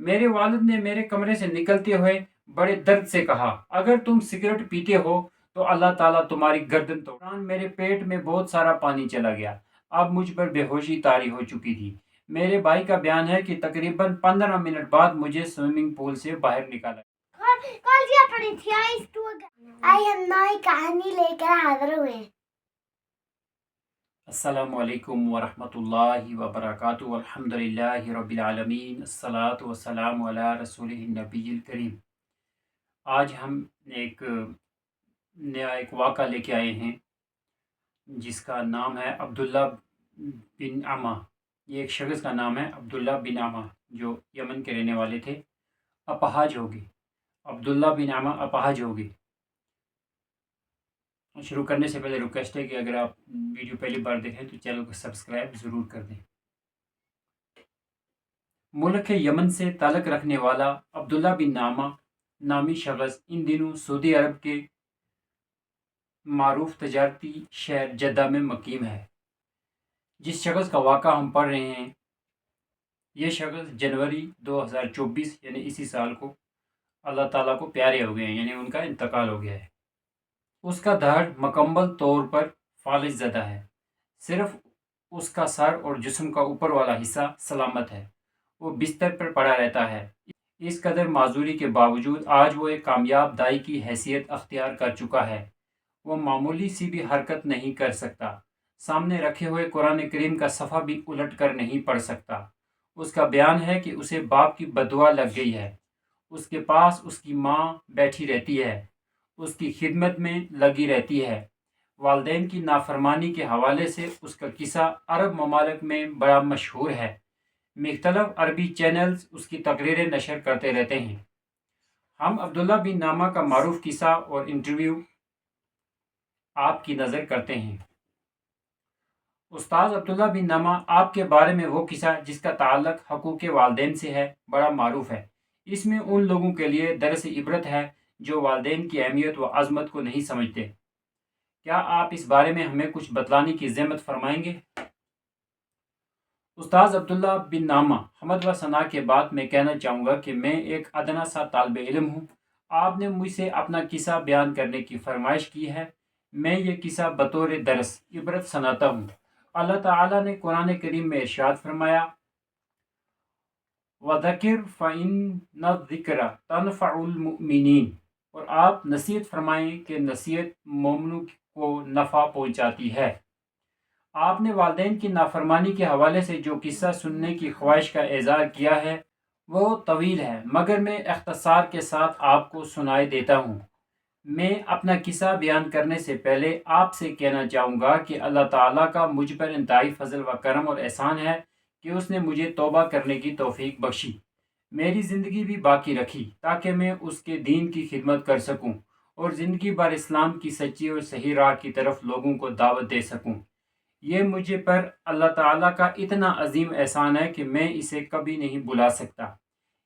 میرے والد نے میرے کمرے سے نکلتے ہوئے بڑے درد سے کہا، اگر تم سگریٹ پیتے ہو تو اللہ تعالیٰ تمہاری گردن توڑ۔ میرے پیٹ میں بہت سارا پانی چلا گیا، اب مجھ پر بے ہوشی طاری ہو چکی تھی۔ میرے بھائی کا بیان ہے کہ تقریباً 15 منٹ بعد مجھے سوئمنگ پول سے باہر نکالا۔ آج ہم نئی کہانی لے کر حاضر ہوئے۔ السلام علیکم ورحمۃ اللہ وبرکاتہ، الحمد للہ رب العالمین، الصلاۃ والسلام علی رسولہ النبی الکریم۔ آج ہم ایک نیا واقعہ لے کے آئے ہیں جس کا نام ہے عبداللہ بن عمہ۔ یہ ایک شخص کا نام ہے عبداللہ بن عمہ، جو یمن کے رہنے والے تھے، اپاہج ہو گئے۔ عبداللہ بن عمہ اپاہج ہو گئے۔ شروع کرنے سے پہلے ریکویسٹ ہے کہ اگر آپ ویڈیو پہلی بار دیکھیں تو چینل کو سبسکرائب ضرور کر دیں۔ ملک یمن سے تعلق رکھنے والا عبداللہ بن عمہ نامی شخص ان دنوں سعودی عرب کے معروف تجارتی شہر جدہ میں مقیم ہے۔ جس شخص کا واقعہ ہم پڑھ رہے ہیں، یہ شخص جنوری 2024 یعنی اسی سال کو اللہ تعالیٰ کو پیارے ہو گئے ہیں، یعنی ان کا انتقال ہو گیا ہے۔ اس کا دھڑ مکمل طور پر فالج زدہ ہے، صرف اس کا سر اور جسم کا اوپر والا حصہ سلامت ہے۔ وہ بستر پر پڑا رہتا ہے۔ اس قدر معذوری کے باوجود آج وہ ایک کامیاب دائی کی حیثیت اختیار کر چکا ہے۔ وہ معمولی سی بھی حرکت نہیں کر سکتا، سامنے رکھے ہوئے قرآن کریم کا صفحہ بھی الٹ کر نہیں پڑھ سکتا۔ اس کا بیان ہے کہ اسے باپ کی بددعا لگ گئی ہے۔ اس کے پاس اس کی ماں بیٹھی رہتی ہے، اس کی خدمت میں لگی رہتی ہے۔ والدین کی نافرمانی کے حوالے سے اس کا قصہ عرب ممالک میں بڑا مشہور ہے۔ مختلف عربی چینلز اس کی تقریریں نشر کرتے رہتے ہیں۔ ہم عبداللہ بن عمہ کا معروف قصہ اور انٹرویو آپ کی نظر کرتے ہیں۔ استاذ عبداللہ بن عمہ، آپ کے بارے میں وہ قصہ جس کا تعلق حقوق والدین سے ہے بڑا معروف ہے۔ اس میں ان لوگوں کے لیے درس عبرت ہے جو والدین کی اہمیت و عظمت کو نہیں سمجھتے۔ کیا آپ اس بارے میں ہمیں کچھ بتلانے کی زحمت فرمائیں گے؟ استاذ عبداللہ بن عمہ، حمد و ثنا کے بعد میں کہنا چاہوں گا کہ میں ایک ادنا سا طالب علم ہوں۔ آپ نے مجھ سے اپنا قصہ بیان کرنے کی فرمائش کی ہے، میں یہ قصہ بطور درس عبرت سناتا ہوں۔ اللہ تعالیٰ نے قرآن کریم میں ارشاد فرمایا، وَذَكِّرْ فَإِنَّ الذِّكْرَ تَنفَعُ الْمُؤْمِنِينَ، اور آپ نصیحت فرمائیں کہ نصیحت مومنوں کو نفع پہنچاتی ہے۔ آپ نے والدین کی نافرمانی کے حوالے سے جو قصہ سننے کی خواہش کا اظہار کیا ہے وہ طویل ہے، مگر میں اختصار کے ساتھ آپ کو سنائے دیتا ہوں۔ میں اپنا قصہ بیان کرنے سے پہلے آپ سے کہنا چاہوں گا کہ اللہ تعالیٰ کا مجھ پر انتہائی فضل و کرم اور احسان ہے کہ اس نے مجھے توبہ کرنے کی توفیق بخشی، میری زندگی بھی باقی رکھی تاکہ میں اس کے دین کی خدمت کر سکوں اور زندگی بھر اسلام کی سچی اور صحیح راہ کی طرف لوگوں کو دعوت دے سکوں۔ یہ مجھے پر اللہ تعالیٰ کا اتنا عظیم احسان ہے کہ میں اسے کبھی نہیں بھلا سکتا۔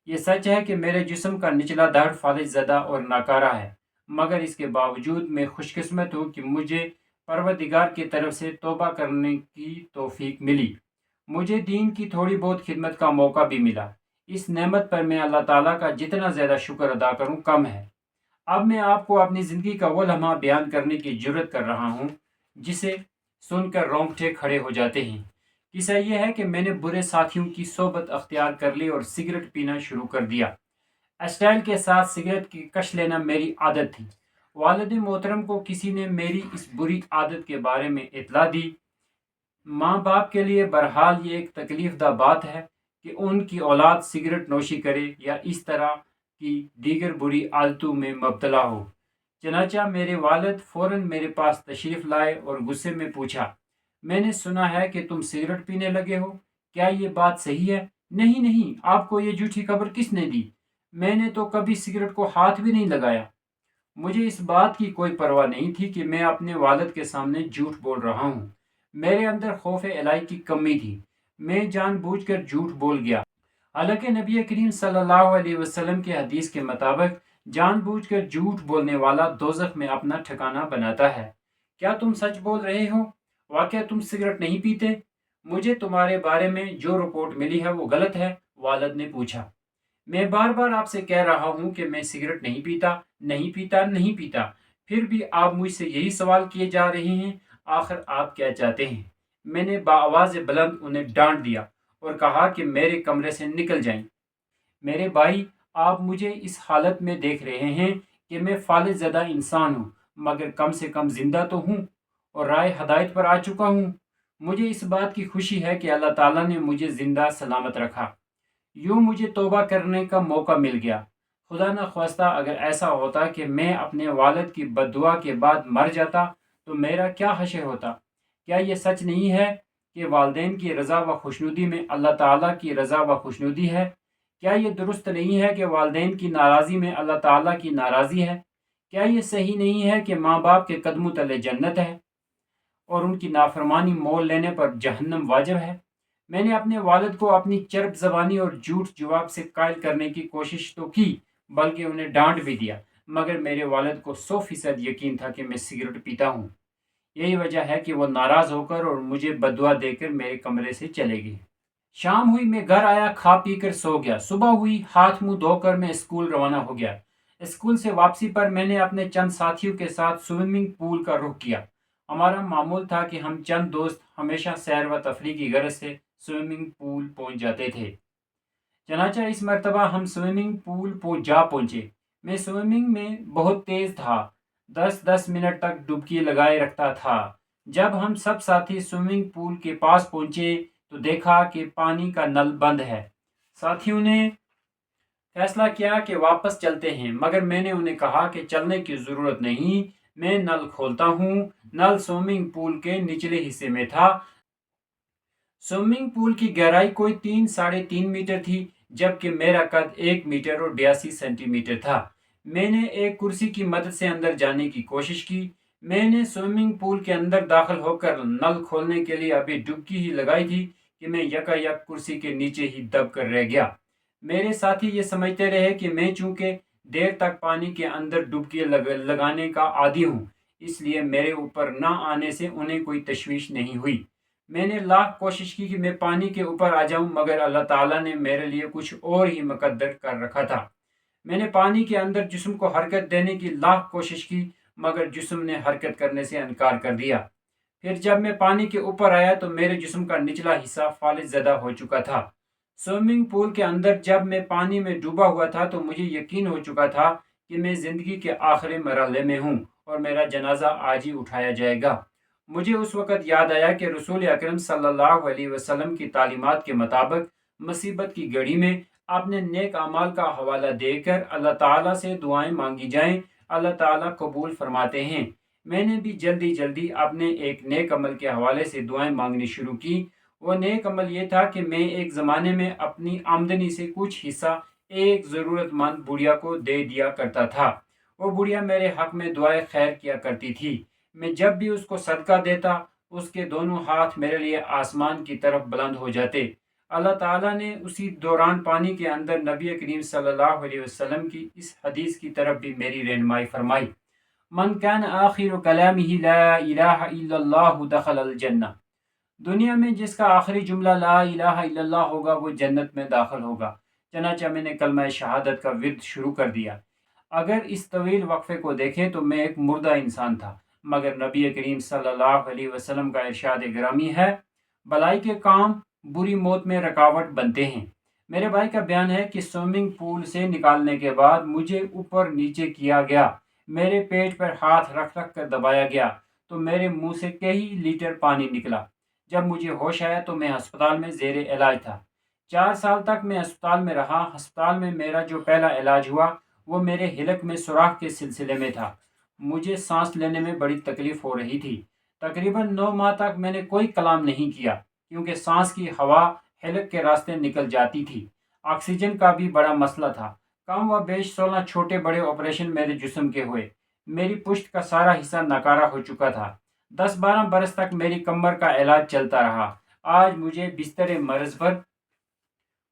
یہ سچ ہے کہ میرے جسم کا نچلا دھڑ فالج زدہ اور ناکارہ ہے، مگر اس کے باوجود میں خوش قسمت ہوں کہ مجھے پروردگار کی طرف سے توبہ کرنے کی توفیق ملی۔ مجھے دین کی تھوڑی بہت خدمت کا موقع بھی ملا۔ اس نعمت پر میں اللہ تعالیٰ کا جتنا زیادہ شکر ادا کروں کم ہے۔ اب میں آپ کو اپنی زندگی کا وہ لمحہ بیان کرنے کی جرت کر رہا ہوں جسے سن کر رونگٹے کھڑے ہو جاتے ہیں۔ قصہ یہ ہے کہ میں نے برے ساتھیوں کی صحبت اختیار کر لی اور سگریٹ پینا شروع کر دیا۔ اسٹائل کے ساتھ سگریٹ کی کش لینا میری عادت تھی۔ والد محترم کو کسی نے میری اس بری عادت کے بارے میں اطلاع دی۔ ماں باپ کے لیے بہرحال یہ ایک تکلیف دہ بات ہے کہ ان کی اولاد سگریٹ نوشی کرے یا اس طرح کی دیگر بری عادتوں میں مبتلا ہو۔ چنانچہ میرے والد فوراً میرے پاس تشریف لائے اور غصے میں پوچھا، میں نے سنا ہے کہ تم سگریٹ پینے لگے ہو، کیا یہ بات صحیح ہے؟ نہیں نہیں، آپ کو یہ جھوٹی خبر کس نے دی؟ میں نے تو کبھی سگریٹ کو ہاتھ بھی نہیں لگایا۔ مجھے اس بات کی کوئی پرواہ نہیں تھی کہ میں اپنے والد کے سامنے جھوٹ بول رہا ہوں۔ میرے اندر خوف الہی کی کمی تھی، میں جان بوجھ کر جھوٹ بول گیا۔ حالانکہ نبی کریم صلی اللہ علیہ وسلم کے حدیث کے مطابق جان بوجھ کر جھوٹ بولنے والا دوزخ میں اپنا ٹھکانہ بناتا ہے۔ کیا تم سچ بول رہے ہو؟ واقعہ تم سگریٹ نہیں پیتے؟ مجھے تمہارے بارے میں جو رپورٹ ملی ہے وہ غلط ہے، والد نے پوچھا۔ میں بار بار آپ سے کہہ رہا ہوں کہ میں سگریٹ نہیں پیتا، نہیں پیتا، نہیں پیتا، پھر بھی آپ مجھ سے یہی سوال کیے جا رہے ہیں۔ آخر آپ کیا چاہتے ہیں؟ میں نے بآواز بلند انہیں ڈانٹ دیا اور کہا کہ میرے کمرے سے نکل جائیں۔ میرے بھائی، آپ مجھے اس حالت میں دیکھ رہے ہیں کہ میں فالج زدہ انسان ہوں، مگر کم سے کم زندہ تو ہوں اور رائے ہدایت پر آ چکا ہوں۔ مجھے اس بات کی خوشی ہے کہ اللہ تعالیٰ نے مجھے زندہ سلامت رکھا، یوں مجھے توبہ کرنے کا موقع مل گیا۔ خدا نہ خواستہ اگر ایسا ہوتا کہ میں اپنے والد کی بد دعا کے بعد مر جاتا تو میرا کیا حشر ہوتا؟ کیا یہ سچ نہیں ہے کہ والدین کی رضا و خوشنودی میں اللہ تعالیٰ کی رضا و خوشنودی ہے؟ کیا یہ درست نہیں ہے کہ والدین کی ناراضی میں اللہ تعالیٰ کی ناراضی ہے؟ کیا یہ صحیح نہیں ہے کہ ماں باپ کے قدموں تلے جنت ہے اور ان کی نافرمانی مول لینے پر جہنم واجب ہے؟ میں نے اپنے والد کو اپنی چرب زبانی اور جھوٹ جواب سے قائل کرنے کی کوشش تو کی، بلکہ انہیں ڈانٹ بھی دیا، مگر میرے والد کو 100% یقین تھا کہ میں سگریٹ پیتا ہوں۔ یہی وجہ ہے کہ وہ ناراض ہو کر اور مجھے بددعا دے کر میرے کمرے سے چلے گئے۔ شام ہوئی، میں گھر آیا، کھا پی کر سو گیا۔ صبح ہوئی، ہاتھ منہ دھو کر میں اسکول روانہ ہو گیا۔ اسکول سے واپسی پر میں نے اپنے چند ساتھیوں کے ساتھ سوئمنگ پول کا رخ کیا۔ ہمارا معمول تھا کہ ہم چند دوست ہمیشہ سیر و تفریح کی غرض سے سوئمنگ پول پہنچ جاتے تھے۔ چنانچہ اس مرتبہ ہم سوئمنگ پول جا پہنچے۔ میں سوئمنگ میں بہت تیز تھا، 10-10 منٹ تک ڈبکی لگائے رکھتا تھا۔ جب ہم سب ساتھی سوئمنگ پول کے پاس پہنچے تو دیکھا کہ پانی کا نل بند ہے۔ ساتھیوں نے فیصلہ کیا کہ واپس چلتے ہیں، مگر میں نے انہیں کہا کہ چلنے کی ضرورت نہیں، میں نل کھولتا ہوں۔ نل سوئمنگ پول کے نچلے حصے میں تھا۔ سوئمنگ پول کی گہرائی کوئی 3-3.5 میٹر تھی، جبکہ میرا قد 1 میٹر اور 82 سینٹی میٹر تھا۔ میں نے ایک کرسی کی مدد سے اندر جانے کی کوشش کی۔ میں نے سوئمنگ پول کے اندر داخل ہو کر نل کھولنے کے لیے ابھی ڈبکی ہی لگائی تھی کہ میں یک کرسی کے نیچے ہی دب کر رہ گیا۔ میرے ساتھی یہ سمجھتے رہے کہ میں چونکہ دیر تک پانی کے اندر ڈبکی لگانے کا عادی ہوں، اس لیے میرے اوپر نہ آنے سے انہیں کوئی تشویش نہیں ہوئی۔ میں نے لاکھ کوشش کی کہ میں پانی کے اوپر آ جاؤں، مگر اللہ تعالیٰ نے میرے لیے کچھ اور ہی مقدر کر رکھا تھا۔ میں نے پانی کے اندر جسم کو حرکت دینے کی لاکھ کوشش کی، مگر جسم نے حرکت کرنے سے انکار کر دیا۔ پھر جب میں پانی کے اوپر آیا تو میرے جسم کا نچلا حصہ فالج زدہ ہو چکا تھا۔ سوئمنگ پول کے اندر جب میں پانی میں ڈوبا ہوا تھا تو مجھے یقین ہو چکا تھا کہ میں زندگی کے آخری مرحلے میں ہوں اور میرا جنازہ آج ہی اٹھایا جائے گا۔ مجھے اس وقت یاد آیا کہ رسول اکرم صلی اللہ علیہ وسلم کی تعلیمات کے مطابق مصیبت کی گھڑی میں اپنے نیک اعمال کا حوالہ دے کر اللہ تعالیٰ سے دعائیں مانگی جائیں، اللہ تعالیٰ قبول فرماتے ہیں۔ میں نے بھی جلدی اپنے ایک نیک عمل کے حوالے سے دعائیں مانگنی شروع کی۔ وہ نیک عمل یہ تھا کہ میں ایک زمانے میں اپنی آمدنی سے کچھ حصہ ایک ضرورت مند بڑھیا کو دے دیا کرتا تھا۔ وہ بڑھیا میرے حق میں دعائیں خیر کیا کرتی تھی۔ میں جب بھی اس کو صدقہ دیتا، اس کے دونوں ہاتھ میرے لیے آسمان کی طرف بلند ہو جاتے۔ اللہ تعالیٰ نے اسی دوران پانی کے اندر نبی کریم صلی اللہ علیہ وسلم کی اس حدیث کی طرف بھی میری رہنمائی فرمائی: من کان آخر کلامہ لا الہ الا اللہ دخل الجنہ۔ دنیا میں جس کا آخری جملہ لا الہ الا اللہ ہوگا وہ جنت میں داخل ہوگا۔ چنانچہ میں نے کلمہ شہادت کا ورد شروع کر دیا۔ اگر اس طویل وقفے کو دیکھیں تو میں ایک مردہ انسان تھا، مگر نبی کریم صلی اللہ علیہ وسلم کا ارشاد گرامی ہے: بلائی کے کام بری موت میں رکاوٹ بنتے ہیں۔ میرے بھائی کا بیان ہے کہ سوئمنگ پول سے نکالنے کے بعد مجھے اوپر نیچے کیا گیا، میرے پیٹ پر ہاتھ رکھ کر دبایا گیا تو میرے منہ سے کئی لیٹر پانی نکلا۔ جب مجھے ہوش آیا تو میں ہسپتال میں زیر علاج تھا۔ 4 سال تک میں ہسپتال میں رہا۔ ہسپتال میں میرا جو پہلا علاج ہوا وہ میرے حلق میں سوراخ کے سلسلے میں تھا۔ مجھے سانس لینے میں بڑی تکلیف ہو رہی تھی۔ تقریباً 9 ماہ تک میں نے کوئی کلام نہیں کیا، کیونکہ سانس کی ہوا حلق کے راستے نکل جاتی تھی۔ آکسیجن کا بھی بڑا مسئلہ تھا۔ کم و بیش 16 چھوٹے بڑے آپریشن میرے جسم کے ہوئے۔ میری پشت کا سارا حصہ ناکارہ ہو چکا تھا۔ 10-12 برس تک میری کمر کا علاج چلتا رہا۔ آج مجھے بستر مرض پر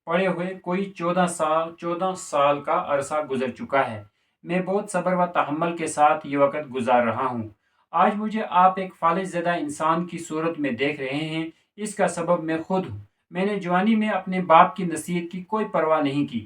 پڑے ہوئے کوئی 14 سال کا عرصہ گزر چکا ہے۔ میں بہت صبر و تحمل کے ساتھ یہ وقت گزار رہا ہوں۔ آج مجھے آپ ایک فالج زدہ انسان کی صورت میں دیکھ رہے ہیں، اس کا سبب میں خود ہوں۔ میں نے جوانی میں اپنے باپ کی نصیحت کی کوئی پرواہ نہیں کی،